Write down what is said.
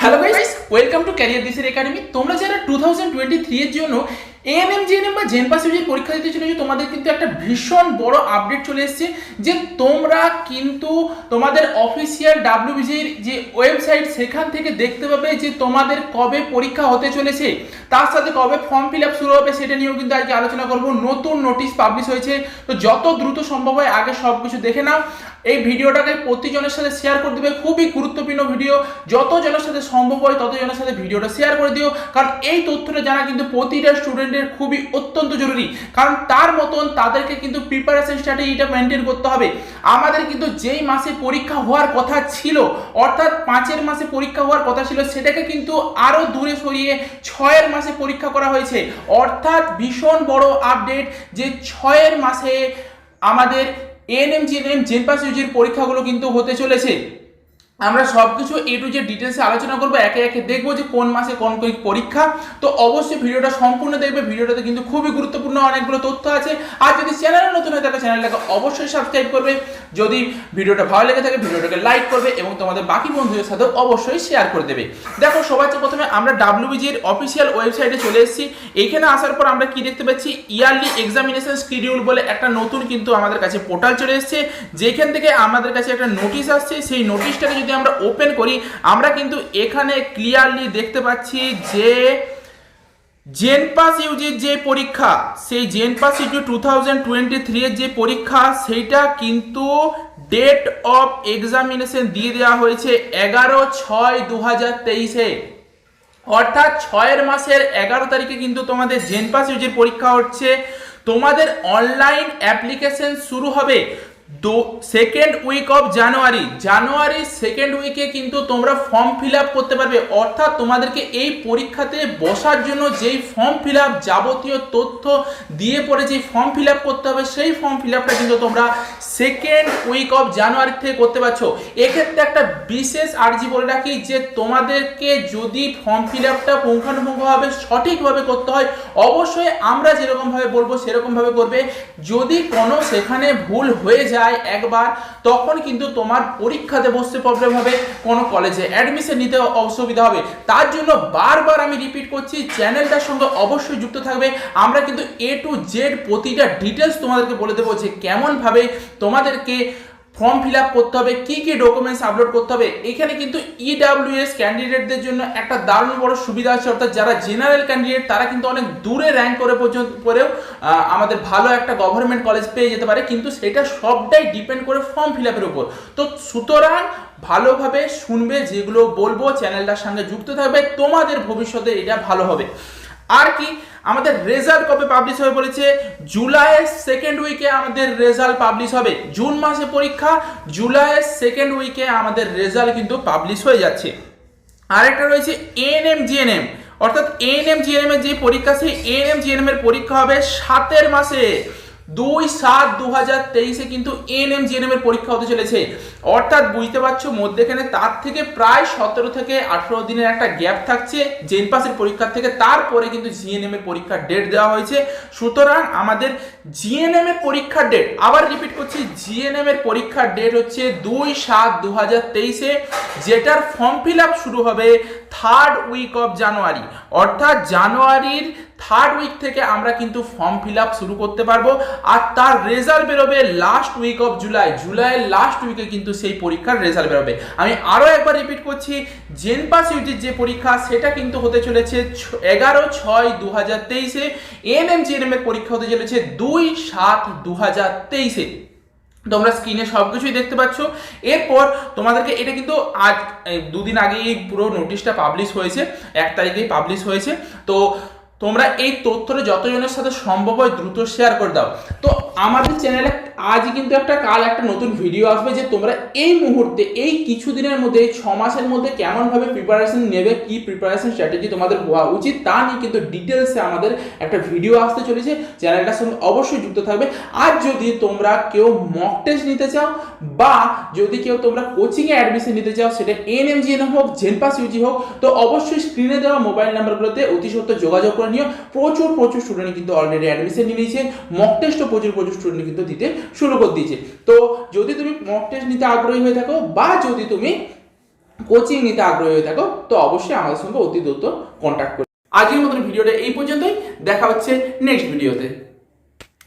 Hello guys, welcome to career দিসের academy. তোমরা যারা 2023 এর জন্য এএনএম জিএনএম বা জেনপাস ইউজির পরীক্ষা দিতে চলেছো, তোমাদের কিন্তু একটা ভীষণ বড় আপডেট চলে এসেছে যে তোমরা কিন্তু তোমাদের অফিসিয়াল ডাব্লিউবিজির যে ওয়েবসাইট সেখান থেকে দেখতে পাবে যে তোমাদের কবে পরীক্ষা হতে চলেছে, তার সাথে কবে ফর্ম ফিল আপ শুরু হবে সেটা নিয়েও কিন্তু আজকে আলোচনা করব। নতুন নোটিশ পাবলিশ হয়েছে, তো যত দ্রুত সম্ভব হয় আগে সব কিছু দেখে নাও। এই ভিডিওটাকে প্রতিজনের সাথে শেয়ার করে দেবে, খুবই গুরুত্বপূর্ণ ভিডিও। যত জনের সাথে সম্ভব হয় তত জনের সাথে ভিডিওটা শেয়ার করে দিও, কারণ এই তথ্যটা জানা কিন্তু প্রতিটা স্টুডেন্টের খুবই অত্যন্ত জরুরি। কারণ তার মতন তাদেরকে কিন্তু প্রিপারেশন স্ট্র্যাটেজিটা মেনটেন করতে হবে। আমাদের কিন্তু যেই মাসে পরীক্ষা হওয়ার কথা ছিল, অর্থাৎ 5 মাসে পরীক্ষা হওয়ার কথা ছিল, সেটাকে কিন্তু আরো দূরে সরিয়ে 6 মাসে পরীক্ষা করা হয়েছে। অর্থাৎ ভীষণ বড় আপডেট যে 6 মাসে আমাদের এএনএম জিএনএম জেনপাস ইউজির পরীক্ষাগুলো কিন্তু হতে চলেছে। আমরা সবকিছু এ টু জেড ডিটেলসে আলোচনা করবো, একে একে দেখবো যে কোন মাসে কোন কোন পরীক্ষা। তো অবশ্যই ভিডিওটা সম্পূর্ণ দেখবে, ভিডিওটাতে কিন্তু খুবই গুরুত্বপূর্ণ অনেকগুলো তথ্য আছে। আর যদি চ্যানেলে নতুন হয় তাহলে চ্যানেলটাকে অবশ্যই সাবস্ক্রাইব করবে। যদি ভিডিওটা ভালো লেগে থাকে ভিডিওটাকে লাইক করবে এবং তোমাদের বাকি বন্ধুদের সাথেও অবশ্যই শেয়ার করে দেবে। দেখো, সবার চেয়ে প্রথমে আমরা ডাব্লিউবিজির অফিসিয়াল ওয়েবসাইটে চলে এসেছি। এইখানে আসার পর আমরা কি দেখতে পাচ্ছি, ইয়ারলি এক্সামিনেশন শিডিউল বলে একটা নতুন কিন্তু আমাদের কাছে পোর্টাল চলে এসেছে, যেখান থেকে আমাদের কাছে একটা নোটিশ আসছে। সেই নোটিশটাকে যদি আমরা ওপেন করি, আমরা কিন্তু এখানে ক্লিয়ারলি দেখতে পাচ্ছি যে জেনপাস ইউজির যে পরীক্ষা, সেই জেনপাস ইউজি 2023 এর যে পরীক্ষা, সেইটা কিন্তু ডেট অফ এক্সামিনেশন দিয়ে দেওয়া হয়েছে 11/6/2023-এ। অর্থাৎ 6 মাসের 11 তারিখে কিন্তু তোমাদের জেনপাস ইউজির পরীক্ষা হচ্ছে। তোমাদের অনলাইন অ্যাপ্লিকেশন শুরু হবে সেকেন্ড উইক অফ জানুয়ারির সেকেন্ড উইকে কিন্তু তোমরা ফর্ম ফিল আপ করতে পারবে। অর্থাৎ তোমাদেরকে এই পরীক্ষাতে বসার জন্য যেই ফর্ম ফিল আপ যাবতীয় তথ্য দিয়ে পরে যেই ফর্ম ফিল আপ করতে হবে, সেই ফর্ম ফিল আপটা কিন্তু তোমরা সেকেন্ড উইক অফ জানুয়ারি থেকে করতে পারছো। এক্ষেত্রে একটা বিশেষ আর্জি বলে রাখি যে তোমাদেরকে যদি ফর্ম ফিল আপটা পুঙ্খানুপুঙ্খভাবে সঠিকভাবে করতে হয়, অবশ্যই আমরা যেরকমভাবে বলবো সেরকমভাবে করবে। যদি কোনো সেখানে ভুল হয়ে যায় একবার, তখন কিন্তু তোমার পরীক্ষাতে বসতে প্রবলেম হবে, কোনো কলেজে অ্যাডমিশন নিতে অসুবিধা হবে। তার জন্য বারবার আমি রিপিট করছি, চ্যানেলটার সঙ্গে অবশ্যই যুক্ত থাকবে। আমরা কিন্তু এ টু জেড প্রতিটা ডিটেলস তোমাদেরকে বলে দেবো যে কেমনভাবে তোমাদেরকে ফর্ম ফিল আপ করতে হবে, কি কি ডকুমেন্টস আপলোড করতে হবে। এখানে কিন্তু ইডাব্লিউএস ক্যান্ডিডেটদের জন্য একটা দারুণ বড় সুবিধা আছে। অর্থাৎ যারা জেনারেল ক্যান্ডিডেট তারা কিন্তু অনেক দূরে র্যাঙ্ক করে পরেও আমাদের ভালো একটা গভর্নমেন্ট কলেজ পেয়ে যেতে পারে, কিন্তু সেটা সবটাই ডিপেন্ড করে ফর্ম ফিল আপের উপর। তো সুতরাং ভালোভাবে শুনবে, যেগুলো বলবো চ্যানেলটার সঙ্গে যুক্ত থাকবে, তোমাদের ভবিষ্যতে এটা ভালো হবে। আর কি, আমাদের রেজাল্ট কবে পাবলিশ হবে বলেছে, জুলাইয়ের সেকেন্ড উইকে আমাদের রেজাল্ট পাবলিশ হবে। জুন মাসে পরীক্ষা, জুলাইয়ের সেকেন্ড উইকে আমাদের রেজাল্ট কিন্তু পাবলিশ হয়ে যাচ্ছে। আরেকটা রয়েছে এএনএম জিএনএম, অর্থাৎ এএনএম জিএনএম এর যে পরীক্ষা, সেই এএনএম জিএনএম এর পরীক্ষা হবে 7 মাসে 2/7/2023-এ কিন্তু এএনএম জিএনএম এর পরীক্ষা হতে চলেছে। অর্থাৎ বুঝতে পারছো, মধ্যেখানে তার থেকে প্রায় 17 থেকে 18 দিনের একটা গ্যাপ থাকছে জেনপাসের পরীক্ষার থেকে। তারপরে কিন্তু জিএনএম এর পরীক্ষার ডেট দেওয়া হয়েছে। সুতরাং আমাদের জিএনএম এর পরীক্ষার ডেট, আবার রিপিট করছি, জিএনএম এর পরীক্ষার ডেট হচ্ছে 2/7/2023-এ, যেটার ফর্ম ফিল আপ শুরু হবে 3rd উইক অফ জানুয়ারি। অর্থাৎ জানুয়ারির 3rd উইক থেকে আমরা কিন্তু ফর্ম ফিল আপ শুরু করতে পারবো। আর তার রেজাল্ট বেরোবে লাস্ট উইক অফ জুলাইয়ের লাস্ট উইকে কিন্তু সেই পরীক্ষার রেজাল্ট বেরোবে। আমি আরো একবার রিপিট করছি, জেনপাস ইউজির যে পরীক্ষা সেটা কিন্তু হতে চলেছে 11/6/2023-এ। এএনএম জিএনএম এর পরীক্ষা হতে চলেছে 2/7/2023-এ। তোমরা স্ক্রিনে সবকিছুই দেখতে পাচ্ছ। এরপর তোমাদেরকে এটা কিন্তু আজ 2 দিন আগেই পুরো নোটিশটা পাবলিশ হয়েছে, 1 তারিখেই পাবলিশ হয়েছে। তো তোমরা এই তথ্যটা যতজনের সাথে সম্ভব হয় দ্রুত শেয়ার করে দাও। তো আমাদের চ্যানেলে আজই কিন্তু কাল একটা নতুন ভিডিও আসবে, যে তোমরা এই মুহূর্তে এই কিছু দিনের মধ্যে 6 মাসের মধ্যে কেমনভাবে প্রিপারেশন নেবে, কি প্রিপারেশন স্ট্র্যাটেজি তোমাদের হওয়া উচিত, তা নিয়ে কিন্তু ডিটেলসে আমাদের একটা ভিডিও আসতে চলেছে। চ্যানেলটার সঙ্গে অবশ্যই যুক্ত থাকবে। আর যদি তোমরা কেউ মক টেস্ট নিতে চাও, বা যদি কেউ তোমরা কোচিংয়ে অ্যাডমিশন নিতে চাও, সেটা এএনএম জিএনএম হোক, জেনপাস ইউজি হোক, তো অবশ্যই স্ক্রিনে দেওয়া মোবাইল নাম্বারগুলোতে অতি সত্ত্বর যোগাযোগ করে নিও। প্রচুর স্টুডেন্ট কিন্তু অলরেডি অ্যাডমিশন নিয়ে নিয়েছে, মক টেস্টও প্রচুর স্টুডেন্ট কিন্তু দিতে শুরু করে দিয়েছে। তো যদি তুমি মক টেস্ট নিতে আগ্রহী হয়ে থাকো, বা যদি তুমি কোচিং নিতে আগ্রহী হয়ে থাকো তো অবশ্যই আমাদের সঙ্গে অতি দ্রুত কন্ট্যাক্ট করো। আজকের মতন ভিডিওটা এই পর্যন্তই, দেখা হচ্ছে নেক্সট ভিডিওতে।